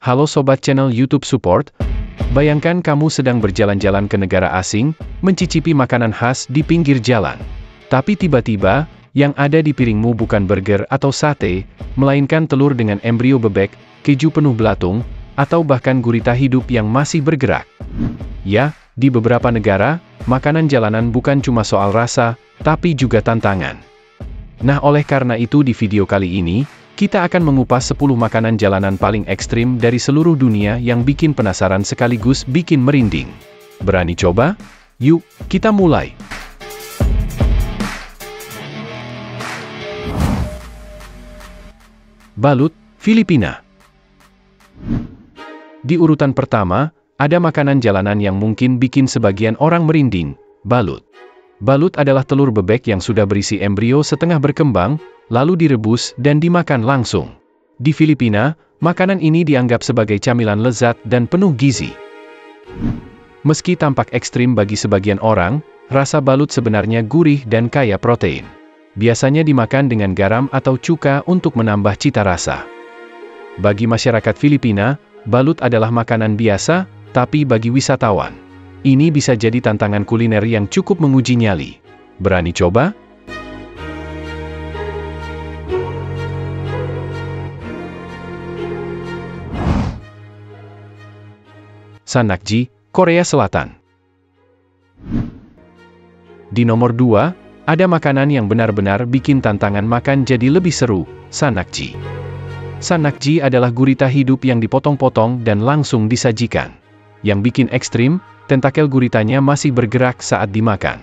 Halo Sobat channel YouTube Support, bayangkan kamu sedang berjalan-jalan ke negara asing, mencicipi makanan khas di pinggir jalan. Tapi tiba-tiba, yang ada di piringmu bukan burger atau sate, melainkan telur dengan embrio bebek, keju penuh belatung, atau bahkan gurita hidup yang masih bergerak. Ya, di beberapa negara, makanan jalanan bukan cuma soal rasa, tapi juga tantangan. Nah, oleh karena itu di video kali ini, kita akan mengupas 10 makanan jalanan paling ekstrim dari seluruh dunia yang bikin penasaran sekaligus bikin merinding. Berani coba? Yuk, kita mulai! Balut, Filipina. Di urutan pertama, ada makanan jalanan yang mungkin bikin sebagian orang merinding, balut. Balut adalah telur bebek yang sudah berisi embrio setengah berkembang, lalu direbus dan dimakan langsung. Di Filipina, makanan ini dianggap sebagai camilan lezat dan penuh gizi. Meski tampak ekstrim bagi sebagian orang, rasa balut sebenarnya gurih dan kaya protein. Biasanya dimakan dengan garam atau cuka untuk menambah cita rasa. Bagi masyarakat Filipina, balut adalah makanan biasa, tapi bagi wisatawan, ini bisa jadi tantangan kuliner yang cukup menguji nyali. Berani coba? Sanakji, Korea Selatan. Di nomor 2, ada makanan yang benar-benar bikin tantangan makan jadi lebih seru, sanakji. Sanakji adalah gurita hidup yang dipotong-potong dan langsung disajikan. Yang bikin ekstrim, tentakel guritanya masih bergerak saat dimakan.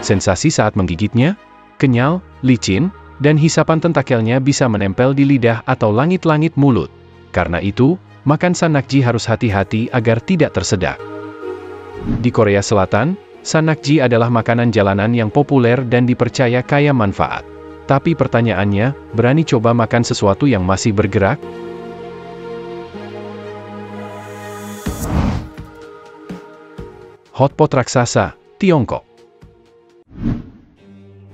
Sensasi saat menggigitnya, kenyal, licin, dan hisapan tentakelnya bisa menempel di lidah atau langit-langit mulut. Karena itu, makan sanakji harus hati-hati agar tidak tersedak. Di Korea Selatan, sanakji adalah makanan jalanan yang populer dan dipercaya kaya manfaat. Tapi pertanyaannya, berani coba makan sesuatu yang masih bergerak? Hotpot raksasa, Tiongkok.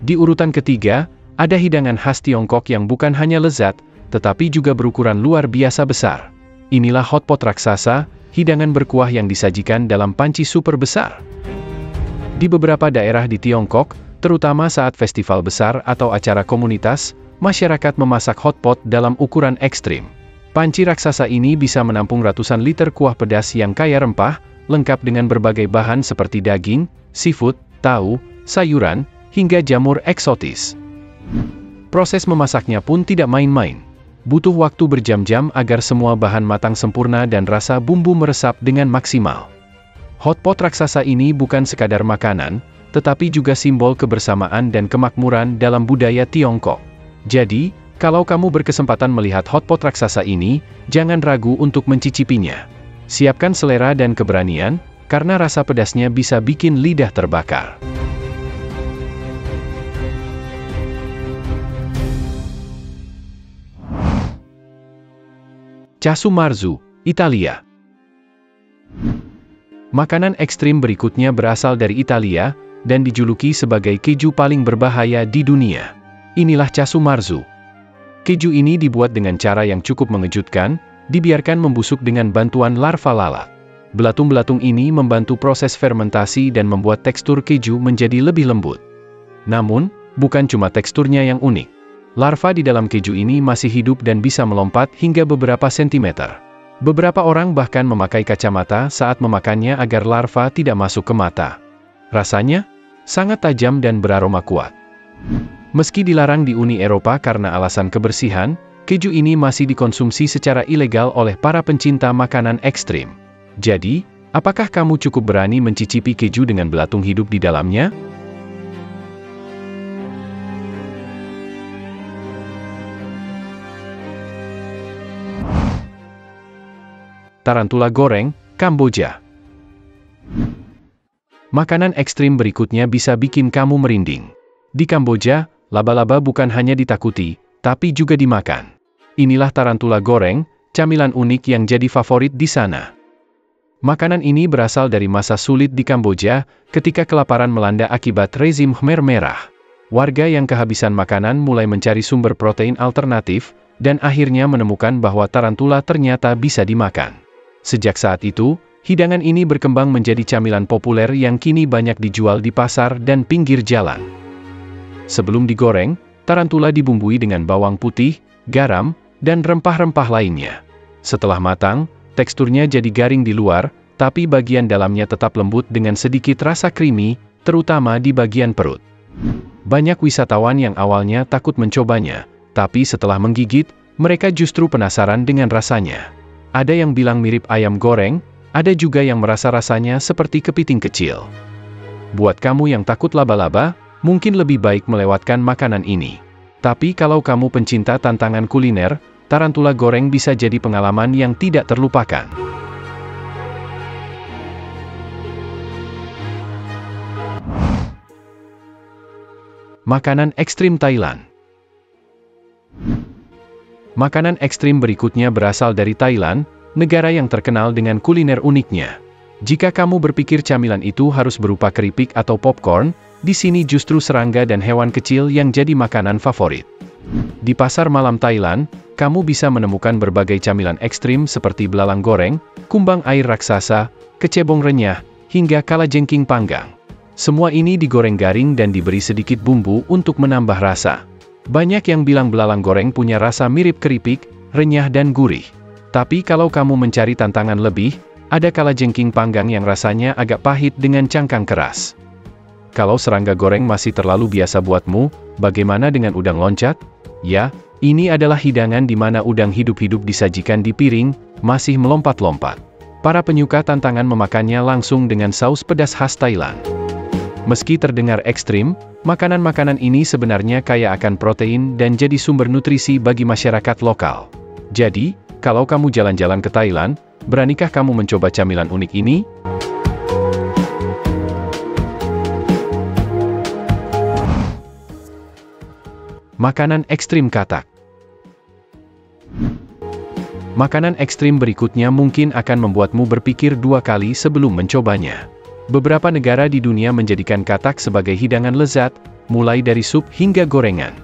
Di urutan ketiga, ada hidangan khas Tiongkok yang bukan hanya lezat, tetapi juga berukuran luar biasa besar. Inilah hotpot raksasa, hidangan berkuah yang disajikan dalam panci super besar. Di beberapa daerah di Tiongkok, terutama saat festival besar atau acara komunitas, masyarakat memasak hotpot dalam ukuran ekstrim. Panci raksasa ini bisa menampung ratusan liter kuah pedas yang kaya rempah, lengkap dengan berbagai bahan seperti daging, seafood, tahu, sayuran, hingga jamur eksotis. Proses memasaknya pun tidak main-main. Butuh waktu berjam-jam agar semua bahan matang sempurna dan rasa bumbu meresap dengan maksimal. Hotpot raksasa ini bukan sekadar makanan, tetapi juga simbol kebersamaan dan kemakmuran dalam budaya Tiongkok. Jadi, kalau kamu berkesempatan melihat hotpot raksasa ini, jangan ragu untuk mencicipinya. Siapkan selera dan keberanian, karena rasa pedasnya bisa bikin lidah terbakar. Casu marzu, Italia. Makanan ekstrim berikutnya berasal dari Italia, dan dijuluki sebagai keju paling berbahaya di dunia. Inilah casu marzu. Keju ini dibuat dengan cara yang cukup mengejutkan, dibiarkan membusuk dengan bantuan larva lalat. Belatung-belatung ini membantu proses fermentasi dan membuat tekstur keju menjadi lebih lembut. Namun, bukan cuma teksturnya yang unik. Larva di dalam keju ini masih hidup dan bisa melompat hingga beberapa sentimeter. Beberapa orang bahkan memakai kacamata saat memakannya agar larva tidak masuk ke mata. Rasanya sangat tajam dan beraroma kuat. Meski dilarang di Uni Eropa karena alasan kebersihan, keju ini masih dikonsumsi secara ilegal oleh para pencinta makanan ekstrim. Jadi, apakah kamu cukup berani mencicipi keju dengan belatung hidup di dalamnya? Tarantula goreng, Kamboja. Makanan ekstrim berikutnya bisa bikin kamu merinding. Di Kamboja, laba-laba bukan hanya ditakuti, tapi juga dimakan. Inilah tarantula goreng, camilan unik yang jadi favorit di sana. Makanan ini berasal dari masa sulit di Kamboja, ketika kelaparan melanda akibat rezim Khmer Merah. Warga yang kehabisan makanan mulai mencari sumber protein alternatif, dan akhirnya menemukan bahwa tarantula ternyata bisa dimakan. Sejak saat itu, hidangan ini berkembang menjadi camilan populer yang kini banyak dijual di pasar dan pinggir jalan. Sebelum digoreng, tarantula dibumbui dengan bawang putih, garam, dan rempah-rempah lainnya. Setelah matang, teksturnya jadi garing di luar, tapi bagian dalamnya tetap lembut dengan sedikit rasa creamy, terutama di bagian perut. Banyak wisatawan yang awalnya takut mencobanya, tapi setelah menggigit, mereka justru penasaran dengan rasanya. Ada yang bilang mirip ayam goreng, ada juga yang merasa rasanya seperti kepiting kecil. Buat kamu yang takut laba-laba, mungkin lebih baik melewatkan makanan ini. Tapi kalau kamu pencinta tantangan kuliner, tarantula goreng bisa jadi pengalaman yang tidak terlupakan. Makanan ekstrim Thailand. Makanan ekstrim berikutnya berasal dari Thailand, negara yang terkenal dengan kuliner uniknya. Jika kamu berpikir camilan itu harus berupa keripik atau popcorn, di sini justru serangga dan hewan kecil yang jadi makanan favorit. Di pasar malam Thailand, kamu bisa menemukan berbagai camilan ekstrim seperti belalang goreng, kumbang air raksasa, kecebong renyah, hingga kalajengking panggang. Semua ini digoreng garing dan diberi sedikit bumbu untuk menambah rasa. Banyak yang bilang belalang goreng punya rasa mirip keripik, renyah dan gurih. Tapi kalau kamu mencari tantangan lebih, ada kalajengking panggang yang rasanya agak pahit dengan cangkang keras. Kalau serangga goreng masih terlalu biasa buatmu, bagaimana dengan udang loncat? Ya, ini adalah hidangan di mana udang hidup-hidup disajikan di piring, masih melompat-lompat. Para penyuka tantangan memakannya langsung dengan saus pedas khas Thailand. Meski terdengar ekstrim, makanan-makanan ini sebenarnya kaya akan protein dan jadi sumber nutrisi bagi masyarakat lokal. Jadi, kalau kamu jalan-jalan ke Thailand, beranikah kamu mencoba camilan unik ini? Makanan ekstrim katak. Makanan ekstrim berikutnya mungkin akan membuatmu berpikir dua kali sebelum mencobanya. Beberapa negara di dunia menjadikan katak sebagai hidangan lezat, mulai dari sup hingga gorengan.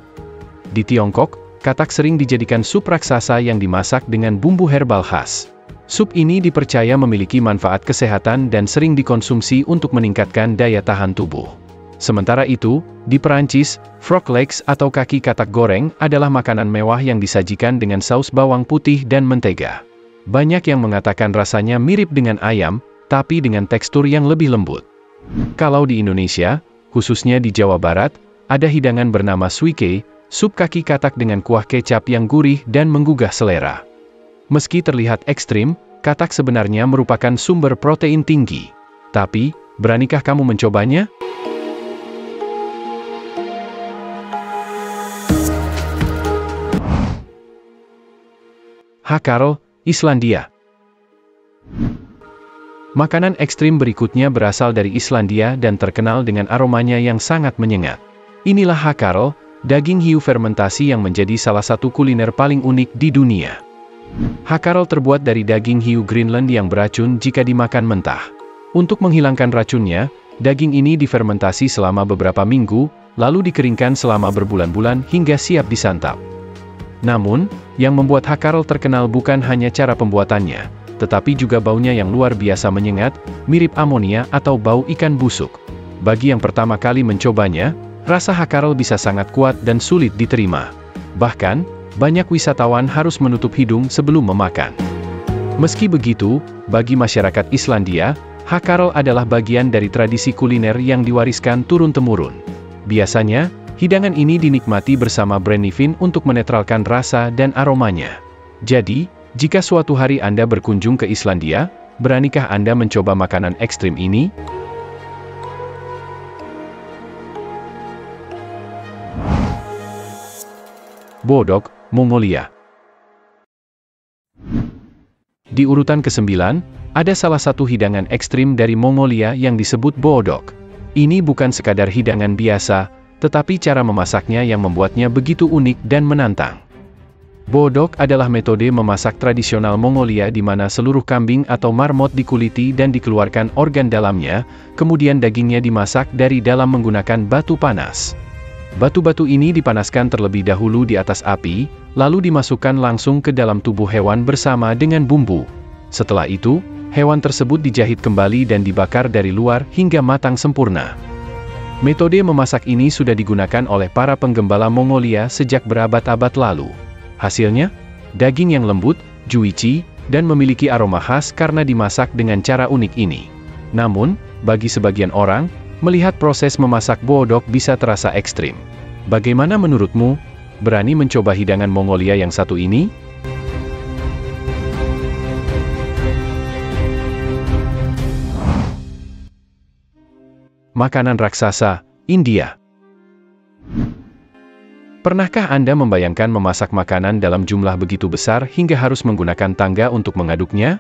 Di Tiongkok, katak sering dijadikan sup raksasa yang dimasak dengan bumbu herbal khas. Sup ini dipercaya memiliki manfaat kesehatan dan sering dikonsumsi untuk meningkatkan daya tahan tubuh. Sementara itu, di Perancis, frog legs atau kaki katak goreng adalah makanan mewah yang disajikan dengan saus bawang putih dan mentega. Banyak yang mengatakan rasanya mirip dengan ayam, tapi dengan tekstur yang lebih lembut. Kalau di Indonesia, khususnya di Jawa Barat, ada hidangan bernama suike, sup kaki katak dengan kuah kecap yang gurih dan menggugah selera. Meski terlihat ekstrim, katak sebenarnya merupakan sumber protein tinggi. Tapi, beranikah kamu mencobanya? Hakkarl, Islandia. Makanan ekstrim berikutnya berasal dari Islandia dan terkenal dengan aromanya yang sangat menyengat. Inilah hakkarl, daging hiu fermentasi yang menjadi salah satu kuliner paling unik di dunia. Hakkarl terbuat dari daging hiu Greenland yang beracun jika dimakan mentah. Untuk menghilangkan racunnya, daging ini difermentasi selama beberapa minggu, lalu dikeringkan selama berbulan-bulan hingga siap disantap. Namun, yang membuat hakkarl terkenal bukan hanya cara pembuatannya, tetapi juga baunya yang luar biasa menyengat, mirip amonia atau bau ikan busuk. Bagi yang pertama kali mencobanya, rasa hakkarl bisa sangat kuat dan sulit diterima. Bahkan, banyak wisatawan harus menutup hidung sebelum memakan. Meski begitu, bagi masyarakat Islandia, hakkarl adalah bagian dari tradisi kuliner yang diwariskan turun-temurun. Biasanya, hidangan ini dinikmati bersama brennivin untuk menetralkan rasa dan aromanya. Jadi, jika suatu hari Anda berkunjung ke Islandia, beranikah Anda mencoba makanan ekstrim ini? Bodog, Mongolia. Di urutan ke-9, ada salah satu hidangan ekstrim dari Mongolia yang disebut bodog. Ini bukan sekadar hidangan biasa, tetapi cara memasaknya yang membuatnya begitu unik dan menantang. Bodog adalah metode memasak tradisional Mongolia di mana seluruh kambing atau marmot dikuliti dan dikeluarkan organ dalamnya, kemudian dagingnya dimasak dari dalam menggunakan batu panas. Batu-batu ini dipanaskan terlebih dahulu di atas api, lalu dimasukkan langsung ke dalam tubuh hewan bersama dengan bumbu. Setelah itu, hewan tersebut dijahit kembali dan dibakar dari luar hingga matang sempurna. Metode memasak ini sudah digunakan oleh para penggembala Mongolia sejak berabad-abad lalu. Hasilnya, daging yang lembut, juicy, dan memiliki aroma khas karena dimasak dengan cara unik ini. Namun, bagi sebagian orang, melihat proses memasak boodok bisa terasa ekstrim. Bagaimana menurutmu? Berani mencoba hidangan Mongolia yang satu ini? Makanan raksasa, India. Pernahkah Anda membayangkan memasak makanan dalam jumlah begitu besar hingga harus menggunakan tangga untuk mengaduknya?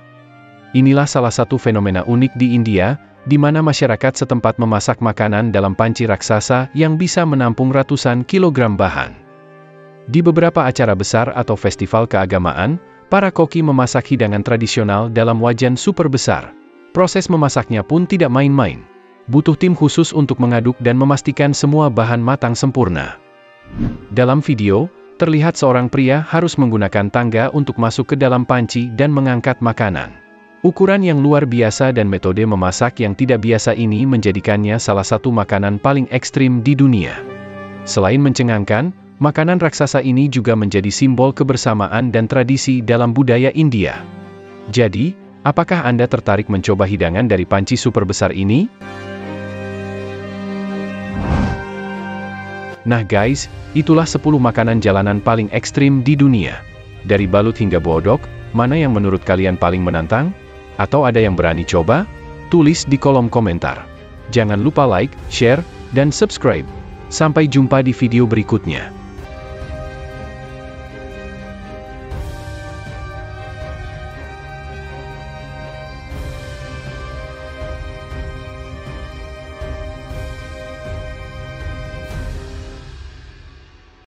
Inilah salah satu fenomena unik di India, di mana masyarakat setempat memasak makanan dalam panci raksasa yang bisa menampung ratusan kilogram bahan. Di beberapa acara besar atau festival keagamaan, para koki memasak hidangan tradisional dalam wajan super besar. Proses memasaknya pun tidak main-main. Butuh tim khusus untuk mengaduk dan memastikan semua bahan matang sempurna. Dalam video, terlihat seorang pria harus menggunakan tangga untuk masuk ke dalam panci dan mengangkat makanan. Ukuran yang luar biasa dan metode memasak yang tidak biasa ini menjadikannya salah satu makanan paling ekstrim di dunia. Selain mencengangkan, makanan raksasa ini juga menjadi simbol kebersamaan dan tradisi dalam budaya India. Jadi, apakah Anda tertarik mencoba hidangan dari panci super besar ini? Nah guys, itulah 10 makanan jalanan paling ekstrim di dunia. Dari balut hingga boodok, mana yang menurut kalian paling menantang? Atau ada yang berani coba? Tulis di kolom komentar. Jangan lupa like, share, dan subscribe. Sampai jumpa di video berikutnya.